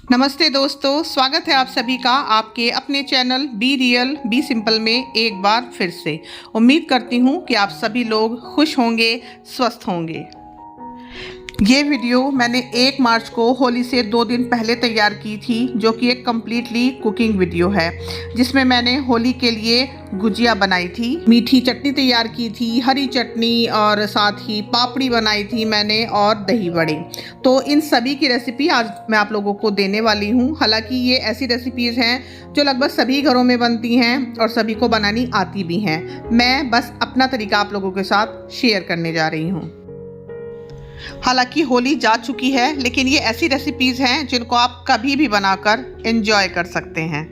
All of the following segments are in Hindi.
नमस्ते दोस्तों, स्वागत है आप सभी का आपके अपने channel be real be simple में एक बार फिर से। उम्मीद करती हूँ कि आप सभी लोग खुश होंगे, स्वस्थ होंगे। ये वीडियो मैंने 1 मार्च को होली से 2 दिन पहले तैयार की थी, जो कि एक कम्प्लीटली कुकिंग वीडियो है, जिसमें मैंने होली के लिए गुजिया बनाई थी, मीठी चटनी तैयार की थी, हरी चटनी और साथ ही पापड़ी बनाई थी मैंने और दही बड़े। तो इन सभी की रेसिपी आज मैं आप लोगों को देने वाली हूँ। हालांकि ये ऐसी रेसिपीज़ हैं जो लगभग सभी घरों में बनती हैं और सभी को बनानी आती भी हैं। मैं बस अपना तरीका आप लोगों के साथ शेयर करने जा रही हूँ। हालांकि होली जा चुकी है, लेकिन ये ऐसी रेसिपीज़ हैं जिनको आप कभी भी बनाकर एंजॉय कर सकते हैं।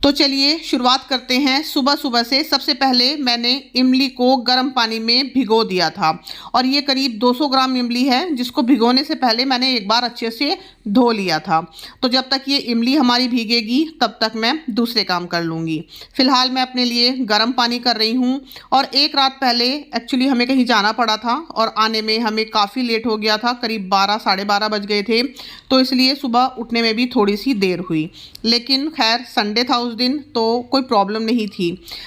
तो चलिए शुरुआत करते हैं। सुबह सुबह से सबसे पहले मैंने इमली को गर्म पानी में भिगो दिया था और ये करीब 200 ग्राम इमली है, जिसको भिगोने से पहले मैंने एक बार अच्छे से धो लिया था। तो जब तक ये इमली हमारी भीगेगी तब तक मैं दूसरे काम कर लूँगी। फ़िलहाल मैं अपने लिए गर्म पानी कर रही हूँ। और एक रात पहले एक्चुअली हमें कहीं जाना पड़ा था और आने में हमें काफ़ी लेट हो गया था, करीब 12 साढ़े 12 बज गए थे। तो इसलिए सुबह उठने में भी थोड़ी सी देर हुई, लेकिन खैर संडे था उस दिन तो कोई प्रॉब्लम नहीं थी।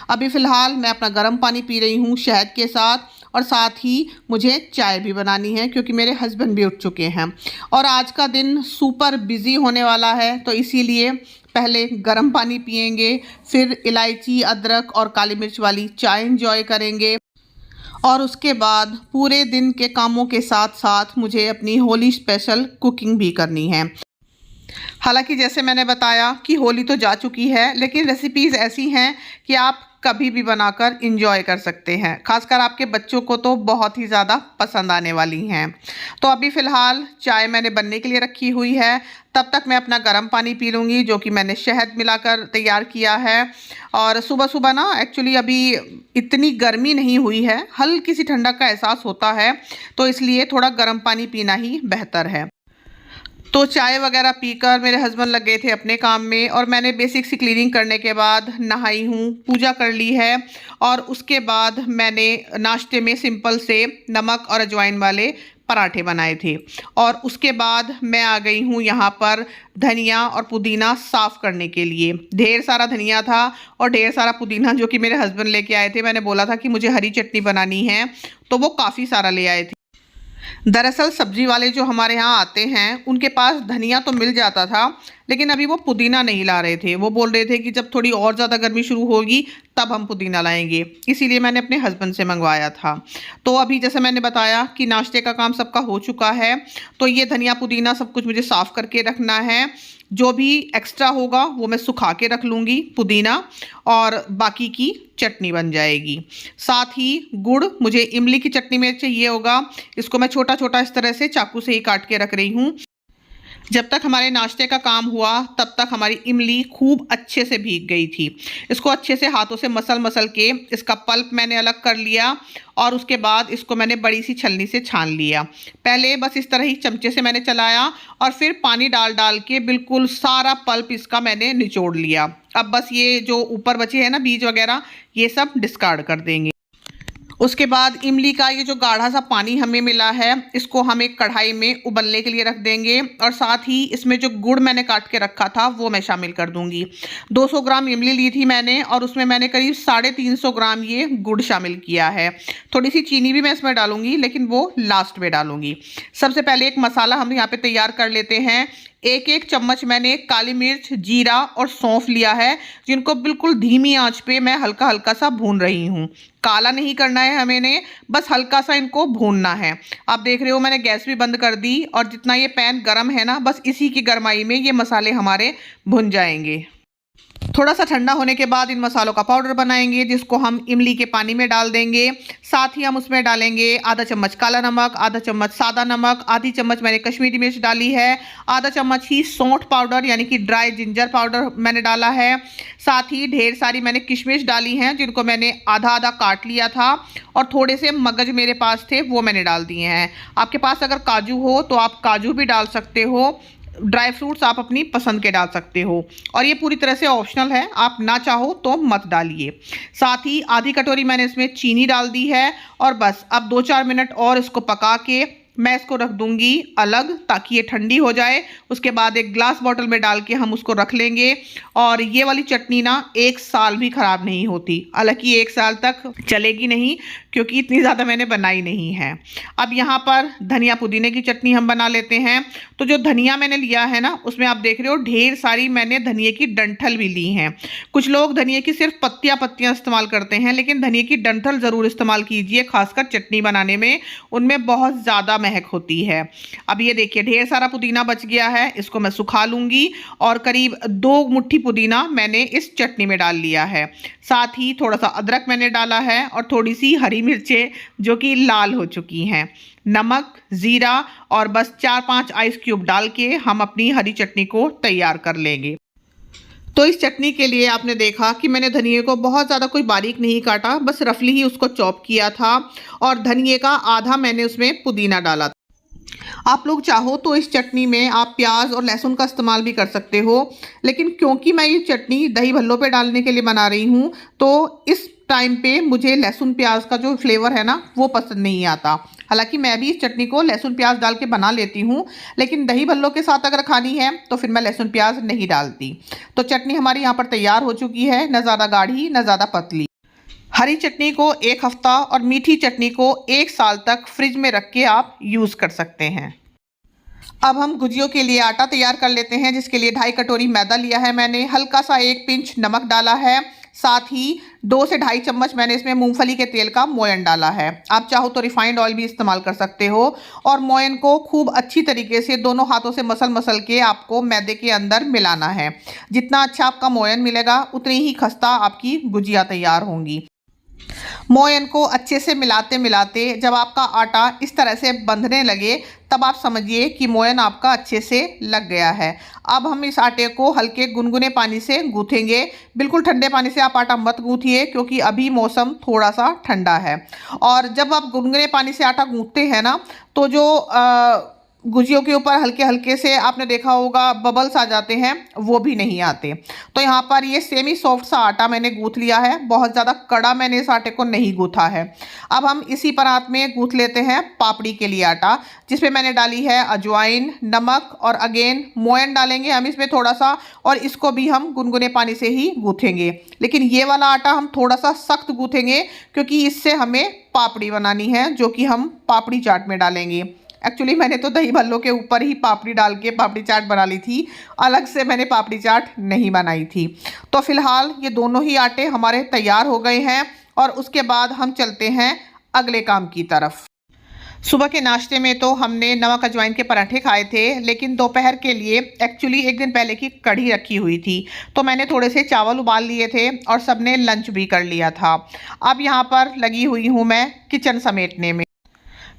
अभी फ़िलहाल मैं अपना गर्म पानी पी रही हूँ शहद के साथ, और साथ ही मुझे चाय भी बनानी है क्योंकि मेरे हस्बैंड भी उठ चुके हैं और आज का दिन सुपर बिज़ी होने वाला है। तो इसीलिए पहले गर्म पानी पिएंगे, फिर इलायची, अदरक और काली मिर्च वाली चाय एंजॉय करेंगे और उसके बाद पूरे दिन के कामों के साथ साथ मुझे अपनी होली स्पेशल कुकिंग भी करनी है। हालांकि जैसे मैंने बताया कि होली तो जा चुकी है, लेकिन रेसिपीज़ ऐसी हैं कि आप कभी भी बनाकर इंजॉय कर सकते हैं। खासकर आपके बच्चों को तो बहुत ही ज़्यादा पसंद आने वाली हैं। तो अभी फ़िलहाल चाय मैंने बनने के लिए रखी हुई है, तब तक मैं अपना गर्म पानी पी लूँगी, जो कि मैंने शहद मिलाकर तैयार किया है। और सुबह सुबह ना एक्चुअली अभी इतनी गर्मी नहीं हुई है, हल्की सी ठंडक का एहसास होता है, तो इसलिए थोड़ा गर्म पानी पीना ही बेहतर है। तो चाय वगैरह पीकर मेरे हस्बैंड लग गए थे अपने काम में और मैंने बेसिक सी क्लीनिंग करने के बाद नहाई हूँ, पूजा कर ली है। और उसके बाद मैंने नाश्ते में सिंपल से नमक और अजवाइन वाले पराठे बनाए थे। और उसके बाद मैं आ गई हूँ यहाँ पर धनिया और पुदीना साफ़ करने के लिए। ढेर सारा धनिया था और ढेर सारा पुदीना, जो कि मेरे हस्बैंड लेके आए थे। मैंने बोला था कि मुझे हरी चटनी बनानी है, तो वो काफ़ी सारा ले आए थे। दरअसल सब्जी वाले जो हमारे यहाँ आते हैं उनके पास धनिया तो मिल जाता था, लेकिन अभी वो पुदीना नहीं ला रहे थे। वो बोल रहे थे कि जब थोड़ी और ज़्यादा गर्मी शुरू होगी तब हम पुदीना लाएंगे, इसीलिए मैंने अपने हस्बैंड से मंगवाया था। तो अभी जैसे मैंने बताया कि नाश्ते का काम सबका हो चुका है, तो ये धनिया पुदीना सब कुछ मुझे साफ़ करके रखना है। जो भी एक्स्ट्रा होगा वो मैं सुखा के रख लूँगी पुदीना, और बाकी की चटनी बन जाएगी। साथ ही गुड़, मुझे इमली की चटनी में चाहिए होगा, इसको मैं छोटा छोटा इस तरह से चाकू से ही काट के रख रही हूँ। जब तक हमारे नाश्ते का काम हुआ तब तक हमारी इमली खूब अच्छे से भीग गई थी। इसको अच्छे से हाथों से मसल मसल के इसका पल्प मैंने अलग कर लिया और उसके बाद इसको मैंने बड़ी सी छलनी से छान लिया। पहले बस इस तरह ही चमचे से मैंने चलाया और फिर पानी डाल डाल के बिल्कुल सारा पल्प इसका मैंने निचोड़ लिया। अब बस ये जो ऊपर बचे हैं ना बीज वगैरह, ये सब डिस्कार्ड कर देंगे। उसके बाद इमली का ये जो गाढ़ा सा पानी हमें मिला है, इसको हम एक कढ़ाई में उबलने के लिए रख देंगे और साथ ही इसमें जो गुड़ मैंने काट के रखा था वो मैं शामिल कर दूंगी। 200 ग्राम इमली ली थी मैंने और उसमें मैंने करीब 350 ग्राम ये गुड़ शामिल किया है। थोड़ी सी चीनी भी मैं इसमें डालूंगी, लेकिन वो लास्ट में डालूंगी। सबसे पहले एक मसाला हम यहाँ पे तैयार कर लेते हैं। एक एक चम्मच मैंने काली मिर्च, जीरा और सौंफ लिया है, जिनको बिल्कुल धीमी आंच पे मैं हल्का हल्का सा भून रही हूँ। काला नहीं करना है हमें, बस हल्का सा इनको भूनना है। आप देख रहे हो मैंने गैस भी बंद कर दी और जितना ये पैन गरम है ना, बस इसी की गरमाई में ये मसाले हमारे भुन जाएंगे। थोड़ा सा ठंडा होने के बाद इन मसालों का पाउडर बनाएंगे, जिसको हम इमली के पानी में डाल देंगे। साथ ही हम उसमें डालेंगे आधा चम्मच काला नमक, आधा चम्मच सादा नमक, आधी चम्मच मैंने कश्मीरी मिर्च डाली है, आधा चम्मच ही सौंठ पाउडर यानी कि ड्राई जिंजर पाउडर मैंने डाला है। साथ ही ढेर सारी मैंने किशमिश डाली हैं, जिनको मैंने आधा आधा काट लिया था, और थोड़े से मगज मेरे पास थे वो मैंने डाल दिए हैं। आपके पास अगर काजू हो तो आप काजू भी डाल सकते हो। ड्राई फ्रूट्स आप अपनी पसंद के डाल सकते हो और ये पूरी तरह से ऑप्शनल है, आप ना चाहो तो मत डालिए। साथ ही आधी कटोरी मैंने इसमें चीनी डाल दी है और बस अब 2-4 मिनट और इसको पका के मैं इसको रख दूंगी अलग ताकि ये ठंडी हो जाए। उसके बाद एक ग्लास बॉटल में डाल के हम उसको रख लेंगे। और ये वाली चटनी ना 1 साल भी ख़राब नहीं होती, हालांकि 1 साल तक चलेगी नहीं क्योंकि इतनी ज़्यादा मैंने बनाई नहीं है। अब यहाँ पर धनिया पुदीने की चटनी हम बना लेते हैं। तो जो धनिया मैंने लिया है ना, उसमें आप देख रहे हो ढेर सारी मैंने धनिया की डंठल भी ली हैं। कुछ लोग धनिया की सिर्फ पत्तियां इस्तेमाल करते हैं, लेकिन धनिया की डंठल ज़रूर इस्तेमाल कीजिए, खासकर चटनी बनाने में उनमें बहुत ज़्यादा महक होती है। अब ये देखिए ढेर सारा पुदीना बच गया है, इसको मैं सुखा लूँगी। और करीब 2 मुट्ठी पुदीना मैंने इस चटनी में डाल लिया है। साथ ही थोड़ा सा अदरक मैंने डाला है और थोड़ी सी हरी मिर्चें जो कि लाल हो चुकी हैं, नमक, ज़ीरा और बस 4-5 आइस क्यूब डाल के हम अपनी हरी चटनी को तैयार कर लेंगे। तो इस चटनी के लिए आपने देखा कि मैंने धनिए को बहुत ज़्यादा कोई बारीक नहीं काटा, बस रफली ही उसको चॉप किया था। और धनिए का आधा मैंने उसमें पुदीना डाला था। आप लोग चाहो तो इस चटनी में आप प्याज और लहसुन का इस्तेमाल भी कर सकते हो, लेकिन क्योंकि मैं ये चटनी दही भल्लों पे डालने के लिए बना रही हूँ तो इस टाइम पे मुझे लहसुन प्याज का जो फ्लेवर है ना वो पसंद नहीं आता। हालांकि मैं भी इस चटनी को लहसुन प्याज डाल के बना लेती हूँ, लेकिन दही भल्लों के साथ अगर खानी है तो फिर मैं लहसुन प्याज नहीं डालती। तो चटनी हमारी यहाँ पर तैयार हो चुकी है, न ज़्यादा गाढ़ी न ज़्यादा पतली। हरी चटनी को 1 हफ्ता और मीठी चटनी को 1 साल तक फ्रिज में रख के आप यूज़ कर सकते हैं। अब हम गुजियों के लिए आटा तैयार कर लेते हैं, जिसके लिए 2.5 कटोरी मैदा लिया है मैंने, हल्का सा 1 पिंच नमक डाला है, साथ ही 2 से 2.5 चम्मच मैंने इसमें मूंगफली के तेल का मोयन डाला है। आप चाहो तो रिफाइंड ऑयल भी इस्तेमाल कर सकते हो। और मोयन को खूब अच्छी तरीके से दोनों हाथों से मसल के आपको मैदे के अंदर मिलाना है। जितना अच्छा आपका मोयन मिलेगा उतनी ही खस्ता आपकी गुजिया तैयार होंगी। मोयन को अच्छे से मिलाते मिलाते जब आपका आटा इस तरह से बंधने लगे तब आप समझिए कि मोयन आपका अच्छे से लग गया है। अब हम इस आटे को हल्के गुनगुने पानी से गूँथेंगे। बिल्कुल ठंडे पानी से आप आटा मत गूँथिए क्योंकि अभी मौसम थोड़ा सा ठंडा है। और जब आप गुनगुने पानी से आटा गूँथते हैं ना तो जो गुजियों के ऊपर हल्के हल्के से आपने देखा होगा बबल्स आ जाते हैं, वो भी नहीं आते। तो यहाँ पर ये सेमी सॉफ्ट सा आटा मैंने गूँथ लिया है, बहुत ज़्यादा कड़ा मैंने इस आटे को नहीं गूँथा है। अब हम इसी परात में गूँथ लेते हैं पापड़ी के लिए आटा, जिसमें मैंने डाली है अजवाइन, नमक और अगेन मोयन डालेंगे हम इसमें थोड़ा सा, और इसको भी हम गुनगुने पानी से ही गूँथेंगे। लेकिन ये वाला आटा हम थोड़ा सा सख्त गूँथेंगे क्योंकि इससे हमें पापड़ी बनानी है जो कि हम पापड़ी चाट में डालेंगे। एक्चुअली मैंने तो दही भल्लों के ऊपर ही पापड़ी डाल के पापड़ी चाट बना ली थी, अलग से मैंने पापड़ी चाट नहीं बनाई थी। तो फिलहाल ये दोनों ही आटे हमारे तैयार हो गए हैं और उसके बाद हम चलते हैं अगले काम की तरफ। सुबह के नाश्ते में तो हमने नमक अजवाइन के पराठे खाए थे, लेकिन दोपहर के लिए एक्चुअली 1 दिन पहले की कढ़ी रखी हुई थी तो मैंने थोड़े से चावल उबाल लिए थे और सबने लंच भी कर लिया था। अब यहाँ पर लगी हुई हूँ मैं किचन समेटने में,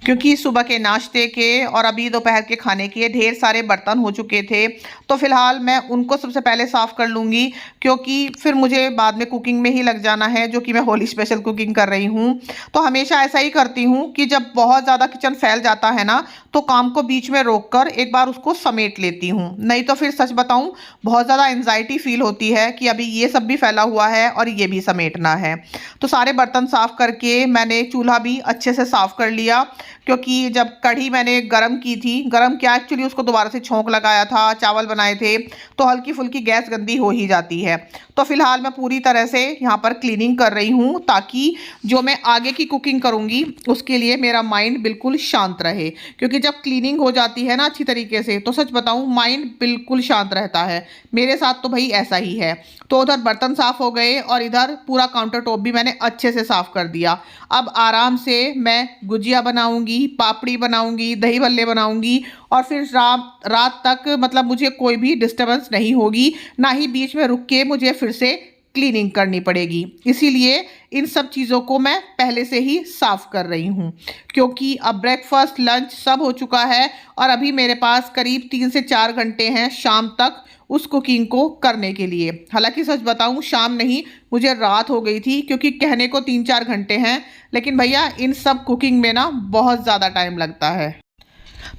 क्योंकि सुबह के नाश्ते के और अभी दोपहर के खाने के ढेर सारे बर्तन हो चुके थे। तो फिलहाल मैं उनको सबसे पहले साफ़ कर लूँगी क्योंकि फिर मुझे बाद में कुकिंग में ही लग जाना है, जो कि मैं होली स्पेशल कुकिंग कर रही हूँ। तो हमेशा ऐसा ही करती हूँ कि जब बहुत ज़्यादा किचन फैल जाता है ना तो काम को बीच में रोक कर एक बार उसको समेट लेती हूँ, नहीं तो फिर सच बताऊँ बहुत ज़्यादा एंजाइटी फील होती है कि अभी ये सब भी फैला हुआ है और ये भी समेटना है। तो सारे बर्तन साफ़ करके मैंने चूल्हा भी अच्छे से साफ़ कर लिया, क्योंकि जब कढ़ी मैंने गरम की थी, गरम क्या एक्चुअली उसको दोबारा से छोंक लगाया था, चावल बनाए थे, तो हल्की फुल्की गैस गंदी हो ही जाती है। तो फिलहाल मैं पूरी तरह से यहाँ पर क्लीनिंग कर रही हूँ ताकि जो मैं आगे की कुकिंग करूँगी उसके लिए मेरा माइंड बिल्कुल शांत रहे, क्योंकि जब क्लीनिंग हो जाती है ना अच्छी तरीके से तो सच बताऊँ माइंड बिल्कुल शांत रहता है। मेरे साथ तो भाई ऐसा ही है। तो उधर बर्तन साफ़ हो गए और इधर पूरा काउंटर टॉप भी मैंने अच्छे से साफ़ कर दिया। अब आराम से मैं गुजिया बनाऊंगी, पापड़ी बनाऊंगी, दही भल्ले बनाऊंगी और फिर रात तक मतलब मुझे कोई भी डिस्टर्बेंस नहीं होगी, ना ही बीच में रुक के मुझे फिर से क्लीनिंग करनी पड़ेगी। इसीलिए इन सब चीज़ों को मैं पहले से ही साफ़ कर रही हूँ, क्योंकि अब ब्रेकफास्ट लंच सब हो चुका है और अभी मेरे पास करीब 3 से 4 घंटे हैं शाम तक उस कुकिंग को करने के लिए। हालांकि सच बताऊं शाम नहीं, मुझे रात हो गई थी, क्योंकि कहने को 3-4 घंटे हैं, लेकिन भैया इन सब कुकिंग में ना बहुत ज़्यादा टाइम लगता है।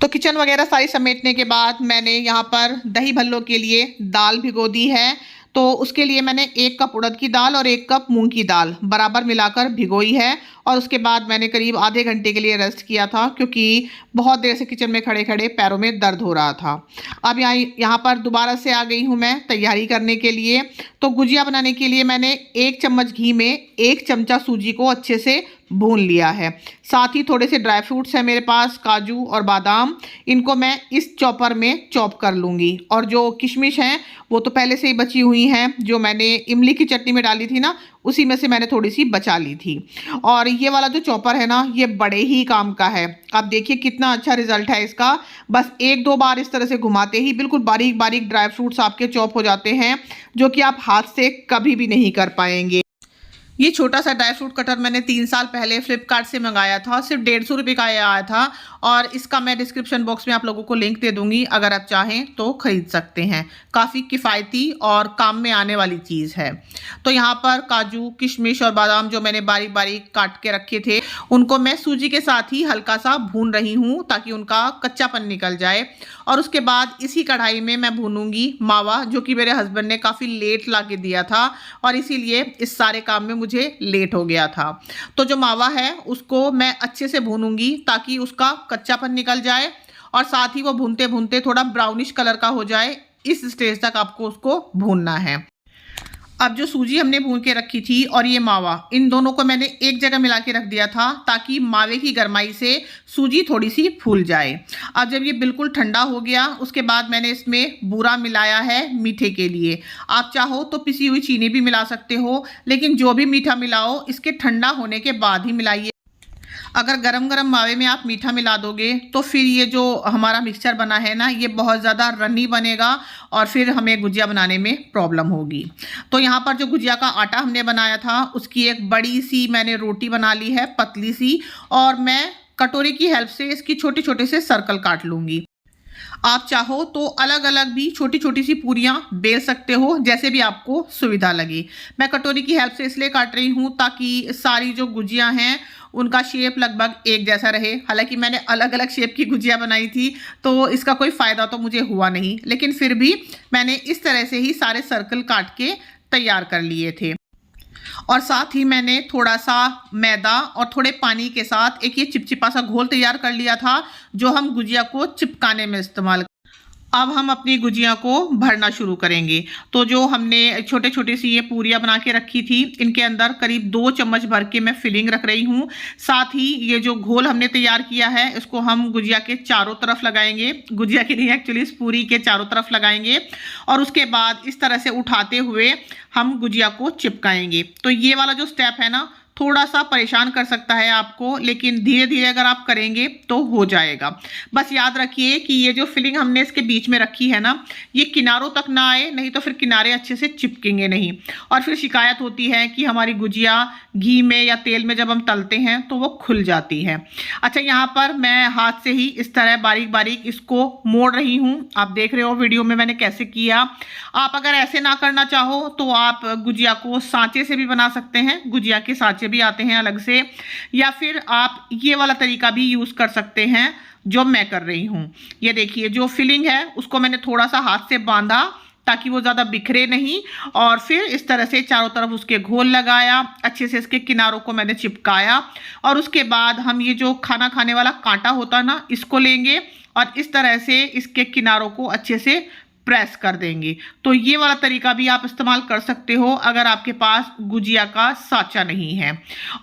तो किचन वगैरह सारी समेटने के बाद मैंने यहाँ पर दही भल्लों के लिए दाल भिगो दी है। तो उसके लिए मैंने 1 कप उड़द की दाल और 1 कप मूंग की दाल बराबर मिलाकर भिगोई है और उसके बाद मैंने करीब आधे घंटे के लिए रेस्ट किया था, क्योंकि बहुत देर से किचन में खड़े खड़े पैरों में दर्द हो रहा था। अब यहाँ पर दोबारा से आ गई हूँ मैं तैयारी करने के लिए। तो गुजिया बनाने के लिए मैंने 1 चम्मच घी में 1 चमचा सूजी को अच्छे से भून लिया है। साथ ही थोड़े से ड्राई फ्रूट्स हैं मेरे पास, काजू और बादाम, इनको मैं इस चॉपर में चॉप कर लूँगी। और जो किशमिश हैं वो तो पहले से ही बची हुई हैं, जो मैंने इमली की चटनी में डाली थी ना, उसी में से मैंने थोड़ी सी बचा ली थी। और ये वाला जो चॉपर है ना, ये बड़े ही काम का है। आप देखिए कितना अच्छा रिजल्ट है इसका। बस 1-2 बार इस तरह से घुमाते ही बिल्कुल बारीक बारीक ड्राई फ्रूट्स आपके चॉप हो जाते हैं, जो कि आप हाथ से कभी भी नहीं कर पाएंगे। ये छोटा सा ड्राई फ्रूट कटर मैंने 3 साल पहले फ्लिपकार्ट से मंगाया था, सिर्फ 150 रुपये का आया था। और इसका मैं डिस्क्रिप्शन बॉक्स में आप लोगों को लिंक दे दूंगी, अगर आप चाहें तो ख़रीद सकते हैं। काफ़ी किफ़ायती और काम में आने वाली चीज़ है। तो यहाँ पर काजू, किशमिश और बादाम जो मैंने बारीक बारीक काट के रखे थे, उनको मैं सूजी के साथ ही हल्का सा भून रही हूँ ताकि उनका कच्चापन निकल जाए। और उसके बाद इसी कढ़ाई में मैं भूनूंगी मावा, जो कि मेरे हस्बैंड ने काफ़ी लेट ला के दिया था और इसीलिए इस सारे काम में मुझे लेट हो गया था। तो जो मावा है उसको मैं अच्छे से भूनूंगी ताकि उसका कच्चापन निकल जाए और साथ ही वो भूनते भूनते थोड़ा ब्राउनिश कलर का हो जाए। इस स्टेज तक आपको उसको भूनना है। अब जो सूजी हमने भून के रखी थी और ये मावा, इन दोनों को मैंने एक जगह मिला के रख दिया था ताकि मावे की गरमाई से सूजी थोड़ी सी फूल जाए। अब जब ये बिल्कुल ठंडा हो गया, उसके बाद मैंने इसमें बूरा मिलाया है मीठे के लिए। आप चाहो तो पिसी हुई चीनी भी मिला सकते हो, लेकिन जो भी मीठा मिलाओ इसके ठंडा होने के बाद ही मिलाइए। अगर गरम गरम मावे में आप मीठा मिला दोगे तो फिर ये जो हमारा मिक्सचर बना है ना, ये बहुत ज़्यादा रनी बनेगा और फिर हमें गुजिया बनाने में प्रॉब्लम होगी। तो यहाँ पर जो गुजिया का आटा हमने बनाया था, उसकी एक बड़ी सी मैंने रोटी बना ली है, पतली सी, और मैं कटोरी की हेल्प से इसकी छोटे छोटे से सर्कल काट लूँगी। आप चाहो तो अलग अलग भी छोटी छोटी सी पूरियां बेल सकते हो, जैसे भी आपको सुविधा लगे। मैं कटोरी की हेल्प से इसलिए काट रही हूँ ताकि सारी जो गुजियां हैं उनका शेप लगभग एक जैसा रहे। हालांकि मैंने अलग अलग शेप की गुजिया बनाई थी तो इसका कोई फ़ायदा तो मुझे हुआ नहीं, लेकिन फिर भी मैंने इस तरह से ही सारे सर्कल काट के तैयार कर लिए थे। और साथ ही मैंने थोड़ा सा मैदा और थोड़े पानी के साथ एक ये चिपचिपा सा घोल तैयार कर लिया था, जो हम गुजिया को चिपकाने में इस्तेमाल। अब हम अपनी गुजिया को भरना शुरू करेंगे। तो जो हमने छोटे छोटे सी ये पूरियाँ बना के रखी थी, इनके अंदर करीब 2 चम्मच भर के मैं फिलिंग रख रही हूँ। साथ ही ये जो घोल हमने तैयार किया है, इसको हम गुजिया के चारों तरफ लगाएंगे। गुजिया की नहीं, एक्चुअली इस पूरी के चारों तरफ लगाएंगे और उसके बाद इस तरह से उठाते हुए हम गुजिया को चिपकाएंगे। तो ये वाला जो स्टेप है ना, थोड़ा सा परेशान कर सकता है आपको, लेकिन धीरे धीरे अगर आप करेंगे तो हो जाएगा। बस याद रखिए कि ये जो फिलिंग हमने इसके बीच में रखी है ना, ये किनारों तक ना आए, नहीं तो फिर किनारे अच्छे से चिपकेंगे नहीं और फिर शिकायत होती है कि हमारी गुजिया घी में या तेल में जब हम तलते हैं तो वो खुल जाती है। अच्छा, यहाँ पर मैं हाथ से ही इस तरह बारीक बारीक इसको मोड़ रही हूँ। आप देख रहे हो वीडियो में मैंने कैसे किया। आप अगर ऐसे ना करना चाहो तो आप गुजिया को सांचे से भी बना सकते हैं, गुजिया के सांचे भी आते हैं अलग से, या फिर आप ये वाला तरीका भी यूज़ कर सकते हैं जो मैं कर रही हूँ। ये देखिए, जो फिलिंग है उसको मैंने थोड़ा सा हाथ से बांधा ताकि वो ज़्यादा बिखरे नहीं, और फिर इस तरह से चारों तरफ उसके घोल लगाया, अच्छे से इसके किनारों को मैंने चिपकाया। और उसके बाद हम ये जो खाना खाने वाला कांटा होता है ना, इसको लेंगे और इस तरह से इसके किनारों को अच्छे से प्रेस कर देंगे। तो ये वाला तरीका भी आप इस्तेमाल कर सकते हो अगर आपके पास गुजिया का साँचा नहीं है।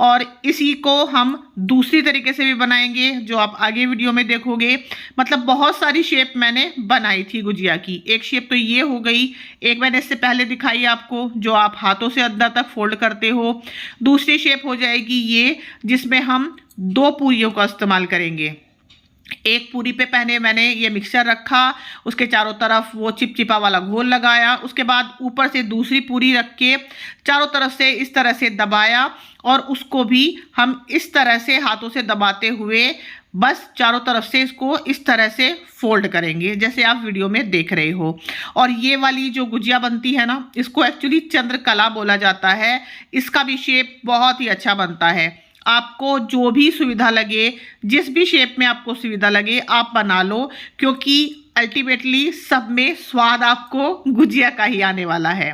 और इसी को हम दूसरी तरीके से भी बनाएंगे, जो आप आगे वीडियो में देखोगे। मतलब बहुत सारी शेप मैंने बनाई थी गुजिया की। एक शेप तो ये हो गई, एक मैंने इससे पहले दिखाई आपको, जो आप हाथों से अंदर तक फोल्ड करते हो। दूसरी शेप हो जाएगी ये, जिसमें हम 2 पूरियों का इस्तेमाल करेंगे। एक पूरी पे पहले मैंने ये मिक्सचर रखा, उसके चारों तरफ वो चिपचिपा वाला घोल लगाया, उसके बाद ऊपर से दूसरी पूरी रख के चारों तरफ से इस तरह से दबाया और उसको भी हम इस तरह से हाथों से दबाते हुए बस चारों तरफ से इसको इस तरह से फोल्ड करेंगे, जैसे आप वीडियो में देख रहे हो। और ये वाली जो गुजिया बनती है ना, इसको एक्चुअली चंद्रकला बोला जाता है। इसका भी शेप बहुत ही अच्छा बनता है। आपको जो भी सुविधा लगे, जिस भी शेप में आपको सुविधा लगे आप बना लो, क्योंकि अल्टीमेटली सब में स्वाद आपको गुजिया का ही आने वाला है।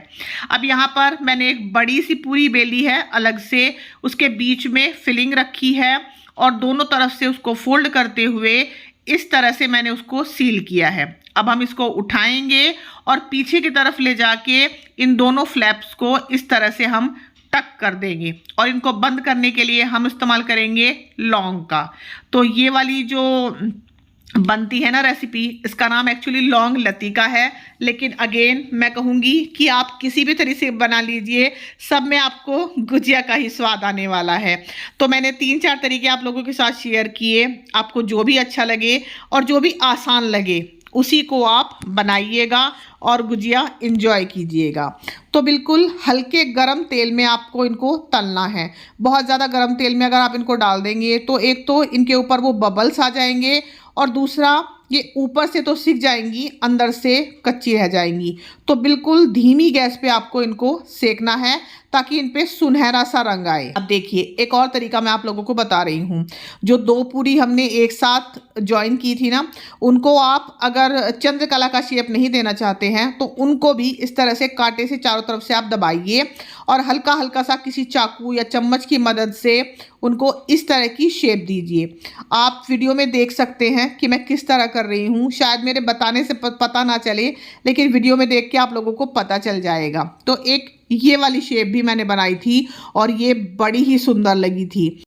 अब यहाँ पर मैंने एक बड़ी सी पूरी बेली है अलग से, उसके बीच में फिलिंग रखी है और दोनों तरफ से उसको फोल्ड करते हुए इस तरह से मैंने उसको सील किया है। अब हम इसको उठाएंगे और पीछे की तरफ ले जाके इन दोनों फ्लैप्स को इस तरह से हम टक कर देंगे और इनको बंद करने के लिए हम इस्तेमाल करेंगे लौंग का। तो ये वाली जो बनती है ना रेसिपी, इसका नाम एक्चुअली लौंग लतिका है, लेकिन अगेन मैं कहूँगी कि आप किसी भी तरीके से बना लीजिए, सब में आपको गुजिया का ही स्वाद आने वाला है। तो मैंने 3-4 तरीके आप लोगों के साथ शेयर किए, आपको जो भी अच्छा लगे और जो भी आसान लगे उसी को आप बनाइएगा और गुजिया इंजॉय कीजिएगा। तो बिल्कुल हल्के गरम तेल में आपको इनको तलना है। बहुत ज़्यादा गरम तेल में अगर आप इनको डाल देंगे तो एक तो इनके ऊपर वो बबल्स आ जाएंगे और दूसरा ये ऊपर से तो सिक जाएंगी, अंदर से कच्ची रह जाएंगी। तो बिल्कुल धीमी गैस पे आपको इनको सेकना है ताकि इन पे सुनहरा सा रंग आए। अब देखिए एक और तरीका मैं आप लोगों को बता रही हूँ। जो 2 पूरी हमने एक साथ ज्वाइन की थी ना, उनको आप अगर चंद्रकला का शेप नहीं देना चाहते हैं तो उनको भी इस तरह से कांटे से चारों तरफ से आप दबाइए और हल्का हल्का सा किसी चाकू या चम्मच की मदद से उनको इस तरह की शेप दीजिए। आप वीडियो में देख सकते हैं कि मैं किस तरह कर रही हूँ, शायद मेरे बताने से पता ना चले, लेकिन वीडियो में देख के आप लोगों को पता चल जाएगा। तो एक ये वाली शेप भी मैंने बनाई थी और ये बड़ी ही सुंदर लगी थी।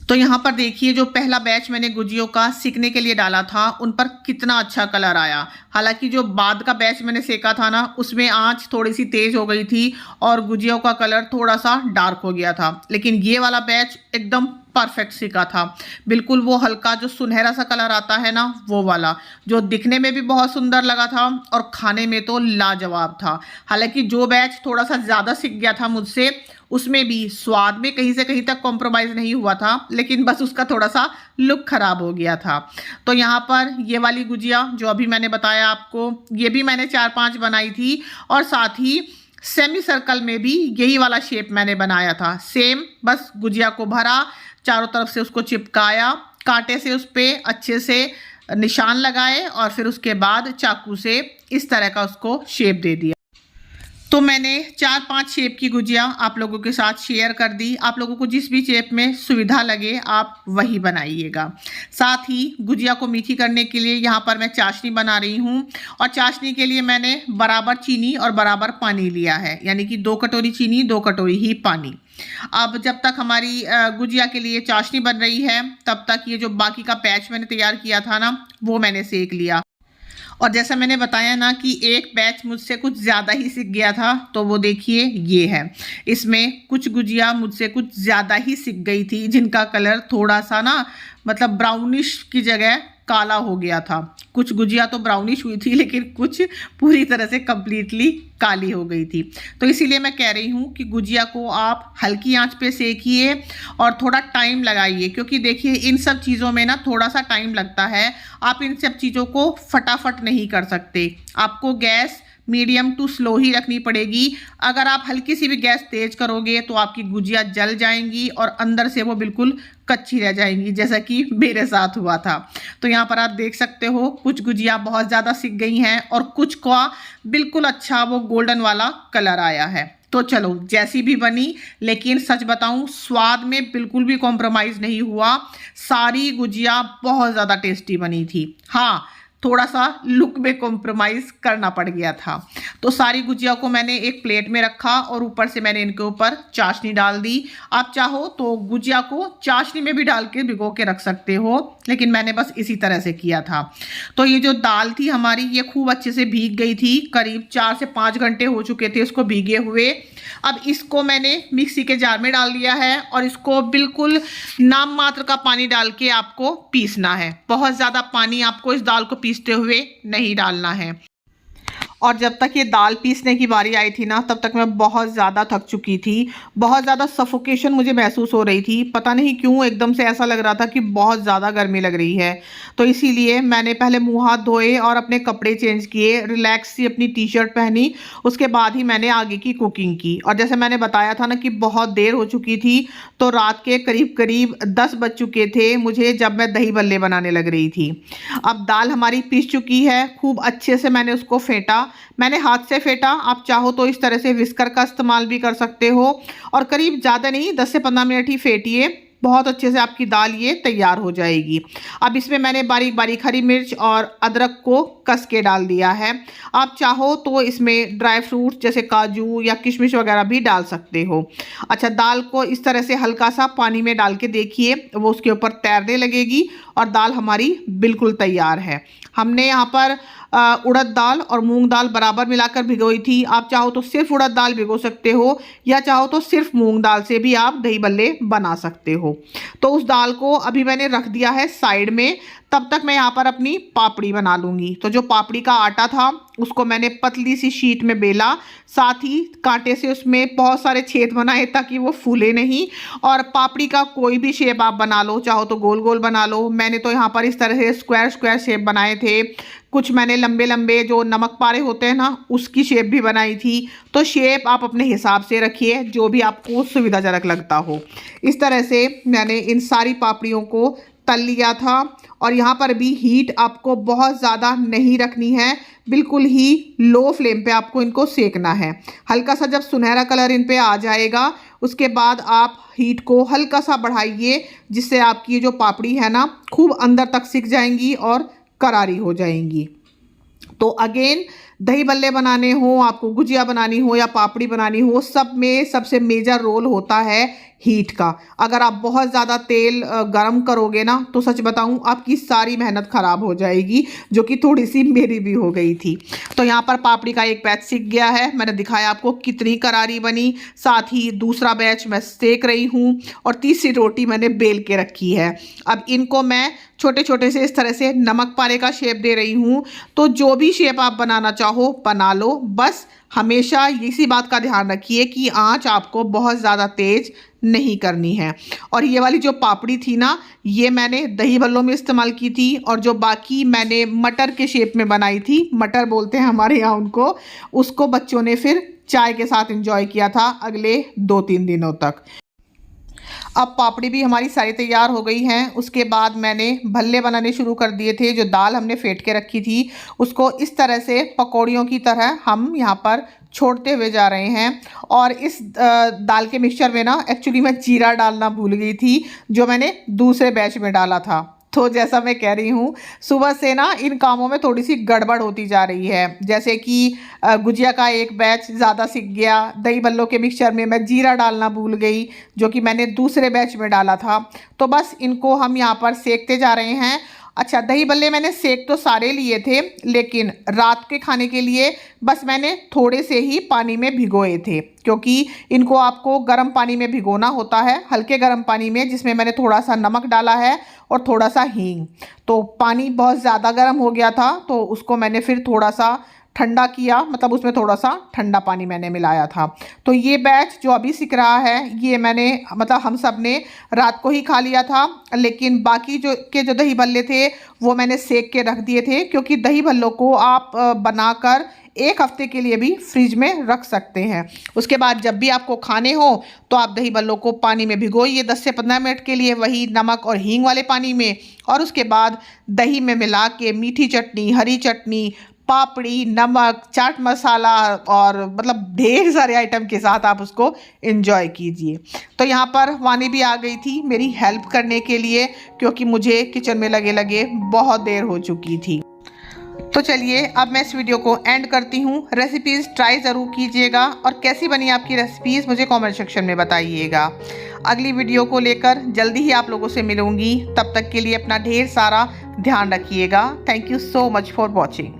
तो यहाँ पर देखिए जो पहला बैच मैंने गुजियों का सीखने के लिए डाला था उन पर कितना अच्छा कलर आया। हालांकि जो बाद का बैच मैंने सेका था ना, उसमें आंच थोड़ी सी तेज हो गई थी और गुजियों का कलर थोड़ा सा डार्क हो गया था, लेकिन ये वाला बैच एकदम परफेक्ट सीखा था। बिल्कुल वो हल्का जो सुनहरा सा कलर आता है ना, वो वाला, जो दिखने में भी बहुत सुंदर लगा था और खाने में तो लाजवाब था। हालांकि जो बैच थोड़ा सा ज़्यादा सीख गया था मुझसे, उसमें भी स्वाद में कहीं से कहीं तक कॉम्प्रोमाइज़ नहीं हुआ था, लेकिन बस उसका थोड़ा सा लुक खराब हो गया था। तो यहाँ पर ये वाली गुजिया जो अभी मैंने बताया आपको, ये भी मैंने 4-5 बनाई थी और साथ ही सेमी सर्कल में भी यही वाला शेप मैंने बनाया था। सेम, बस गुजिया को भरा, चारों तरफ से उसको चिपकाया, कांटे से उस पर अच्छे से निशान लगाए और फिर उसके बाद चाकू से इस तरह का उसको शेप दे दिया। तो मैंने 4-5 शेप की गुजिया आप लोगों के साथ शेयर कर दी। आप लोगों को जिस भी शेप में सुविधा लगे आप वही बनाइएगा। साथ ही गुजिया को मीठी करने के लिए यहाँ पर मैं चाशनी बना रही हूँ और चाशनी के लिए मैंने बराबर चीनी और बराबर पानी लिया है, यानी कि 2 कटोरी चीनी 2 कटोरी ही पानी। अब जब तक हमारी गुजिया के लिए चाशनी बन रही है तब तक ये जो बाकी का बैच मैंने तैयार किया था ना, वो मैंने सेक लिया। और जैसा मैंने बताया ना कि एक बैच मुझसे कुछ ज़्यादा ही सीख गया था, तो वो देखिए ये है। इसमें कुछ गुजिया मुझसे कुछ ज़्यादा ही सीख गई थी, जिनका कलर थोड़ा सा ना मतलब ब्राउनिश की जगह काला हो गया था। कुछ गुजिया तो ब्राउनिश हुई थी, लेकिन कुछ पूरी तरह से कंप्लीटली काली हो गई थी। तो इसीलिए मैं कह रही हूँ कि गुजिया को आप हल्की आंच पे सेकिए और थोड़ा टाइम लगाइए, क्योंकि देखिए इन सब चीज़ों में ना थोड़ा सा टाइम लगता है। आप इन सब चीज़ों को फटाफट नहीं कर सकते, आपको गैस मीडियम टू स्लो ही रखनी पड़ेगी। अगर आप हल्की सी भी गैस तेज करोगे तो आपकी गुजिया जल जाएंगी और अंदर से वो बिल्कुल कच्ची रह जाएंगी, जैसा कि मेरे साथ हुआ था। तो यहाँ पर आप देख सकते हो कुछ गुजिया बहुत ज़्यादा सिक गई हैं और कुछ का बिल्कुल अच्छा वो गोल्डन वाला कलर आया है। तो चलो जैसी भी बनी, लेकिन सच बताऊं स्वाद में बिल्कुल भी कॉम्प्रोमाइज़ नहीं हुआ। सारी गुजिया बहुत ज़्यादा टेस्टी बनी थी। हाँ, थोड़ा सा लुक में कॉम्प्रोमाइज़ करना पड़ गया था। तो सारी गुजिया को मैंने एक प्लेट में रखा और ऊपर से मैंने इनके ऊपर चाशनी डाल दी। आप चाहो तो गुजिया को चाशनी में भी डाल के भिगो के रख सकते हो, लेकिन मैंने बस इसी तरह से किया था। तो ये जो दाल थी हमारी, ये खूब अच्छे से भीग गई थी, करीब 4 से 5 घंटे हो चुके थे इसको भीगे हुए। अब इसको मैंने मिक्सी के जार में डाल दिया है और इसको बिल्कुल नाम मात्र का पानी डाल के आपको पीसना है। बहुत ज़्यादा पानी आपको इस दाल को पीसते हुए नहीं डालना है। और जब तक ये दाल पीसने की बारी आई थी ना, तब तक मैं बहुत ज़्यादा थक चुकी थी। बहुत ज़्यादा सफोकेशन मुझे महसूस हो रही थी। पता नहीं क्यों एकदम से ऐसा लग रहा था कि बहुत ज़्यादा गर्मी लग रही है। तो इसीलिए मैंने पहले मुँह हाथ धोए और अपने कपड़े चेंज किए, रिलैक्स सी अपनी टी शर्ट पहनी। उसके बाद ही मैंने आगे की कुकिंग की। और जैसे मैंने बताया था ना कि बहुत देर हो चुकी थी, तो रात के करीब करीब 10 बज चुके थे मुझे जब मैं दही बल्ले बनाने लग रही थी। अब दाल हमारी पीस चुकी है, खूब अच्छे से मैंने उसको फेंटा। मैंने हाथ से फेंटा, आप चाहो तो इस तरह से विस्कर का इस्तेमाल भी कर सकते हो। और करीब ज़्यादा नहीं, 10 से 15 मिनट ही फेंटिए, बहुत अच्छे से आपकी दाल ये तैयार हो जाएगी। अब इसमें मैंने बारीक बारीक हरी मिर्च और अदरक को कस के डाल दिया है। आप चाहो तो इसमें ड्राई फ्रूट्स जैसे काजू या किशमिश वगैरह भी डाल सकते हो। अच्छा, दाल को इस तरह से हल्का सा पानी में डाल के देखिए, वो उसके ऊपर तैरने लगेगी और दाल हमारी बिल्कुल तैयार है। हमने यहाँ पर उड़द दाल और मूंग दाल बराबर मिलाकर भिगोई थी। आप चाहो तो सिर्फ उड़द दाल भिगो सकते हो, या चाहो तो सिर्फ मूंग दाल से भी आप दही बल्ले बना सकते हो। तो उस दाल को अभी मैंने रख दिया है साइड में। तब तक मैं यहाँ पर अपनी पापड़ी बना लूँगी। तो जो पापड़ी का आटा था उसको मैंने पतली सी शीट में बेला, साथ ही कांटे से उसमें बहुत सारे छेद बनाए ताकि वो फूले नहीं। और पापड़ी का कोई भी शेप आप बना लो, चाहो तो गोल गोल बना लो। मैंने तो यहाँ पर इस तरह से स्क्वायर स्क्वायर शेप बनाए थे। कुछ मैंने लंबे लंबे जो नमक पारे होते हैं ना, उसकी शेप भी बनाई थी। तो शेप आप अपने हिसाब से रखिए, जो भी आपको सुविधाजनक लगता हो। इस तरह से मैंने इन सारी पापड़ियों को तल लिया था। और यहाँ पर भी हीट आपको बहुत ज़्यादा नहीं रखनी है, बिल्कुल ही लो फ्लेम पे आपको इनको सेकना है। हल्का सा जब सुनहरा कलर इन पे आ जाएगा, उसके बाद आप हीट को हल्का सा बढ़ाइए, जिससे आपकी ये जो पापड़ी है ना, खूब अंदर तक सिक जाएंगी और करारी हो जाएंगी। तो अगेन, दही बल्ले बनाने हो, आपको गुजिया बनानी हो या पापड़ी बनानी हो, सब में सबसे मेजर रोल होता है हीट का। अगर आप बहुत ज़्यादा तेल गरम करोगे ना, तो सच बताऊं आपकी सारी मेहनत ख़राब हो जाएगी, जो कि थोड़ी सी मेरी भी हो गई थी। तो यहाँ पर पापड़ी का एक बैच सिक गया है, मैंने दिखाया आपको कितनी करारी बनी। साथ ही दूसरा बैच मैं सेक रही हूँ और तीसरी रोटी मैंने बेल के रखी है। अब इनको मैं छोटे छोटे से इस तरह से नमक पारे का शेप दे रही हूँ। तो जो भी शेप आप बनाना चाहो बना लो, बस हमेशा इसी बात का ध्यान रखिए कि आंच आपको बहुत ज़्यादा तेज नहीं करनी है। और ये वाली जो पापड़ी थी ना, ये मैंने दही बल्लों में इस्तेमाल की थी। और जो बाकी मैंने मटर के शेप में बनाई थी, मटर बोलते हैं हमारे यहाँ उनको, उसको बच्चों ने फिर चाय के साथ एंजॉय किया था अगले 2-3 दिनों तक। अब पापड़ी भी हमारी सारी तैयार हो गई हैं। उसके बाद मैंने भल्ले बनाने शुरू कर दिए थे। जो दाल हमने फेंट के रखी थी, उसको इस तरह से पकौड़ियों की तरह हम यहाँ पर छोड़ते हुए जा रहे हैं। और इस दाल के मिक्सचर में ना, एक्चुअली मैं जीरा डालना भूल गई थी, जो मैंने दूसरे बैच में डाला था। तो जैसा मैं कह रही हूँ, सुबह से ना इन कामों में थोड़ी सी गड़बड़ होती जा रही है। जैसे कि गुजिया का एक बैच ज़्यादा सीख गया, दही बल्लों के मिक्सचर में मैं जीरा डालना भूल गई, जो कि मैंने दूसरे बैच में डाला था। तो बस इनको हम यहाँ पर सेकते जा रहे हैं। अच्छा, दही बल्ले मैंने सेक तो सारे लिए थे, लेकिन रात के खाने के लिए बस मैंने थोड़े से ही पानी में भिगोए थे, क्योंकि इनको आपको गर्म पानी में भिगोना होता है, हल्के गर्म पानी में, जिसमें मैंने थोड़ा सा नमक डाला है और थोड़ा सा हींग। तो पानी बहुत ज़्यादा गर्म हो गया था, तो उसको मैंने फिर थोड़ा सा ठंडा किया, मतलब उसमें थोड़ा सा ठंडा पानी मैंने मिलाया था। तो ये बैच जो अभी सिक रहा है, ये मैंने मतलब हम सब ने रात को ही खा लिया था। लेकिन बाकी जो दही भल्ले थे वो मैंने सेक के रख दिए थे, क्योंकि दही भल्लों को आप बनाकर 1 हफ्ते के लिए भी फ्रिज में रख सकते हैं। उसके बाद जब भी आपको खाने हो तो आप दही बल्लों को पानी में भिगोइए 10 से 15 मिनट के लिए, वही नमक और हींग वाले पानी में। और उसके बाद दही में मिला के मीठी चटनी, हरी चटनी, पापड़ी, नमक, चाट मसाला और मतलब ढेर सारे आइटम के साथ आप उसको एंजॉय कीजिए। तो यहाँ पर वानी भी आ गई थी मेरी हेल्प करने के लिए, क्योंकि मुझे किचन में लगे लगे बहुत देर हो चुकी थी। तो चलिए अब मैं इस वीडियो को एंड करती हूँ। रेसिपीज़ ट्राई ज़रूर कीजिएगा, और कैसी बनी आपकी रेसिपीज़ मुझे कमेंट सेक्शन में बताइएगा। अगली वीडियो को लेकर जल्दी ही आप लोगों से मिलूँगी। तब तक के लिए अपना ढेर सारा ध्यान रखिएगा। Thank you so much for watching.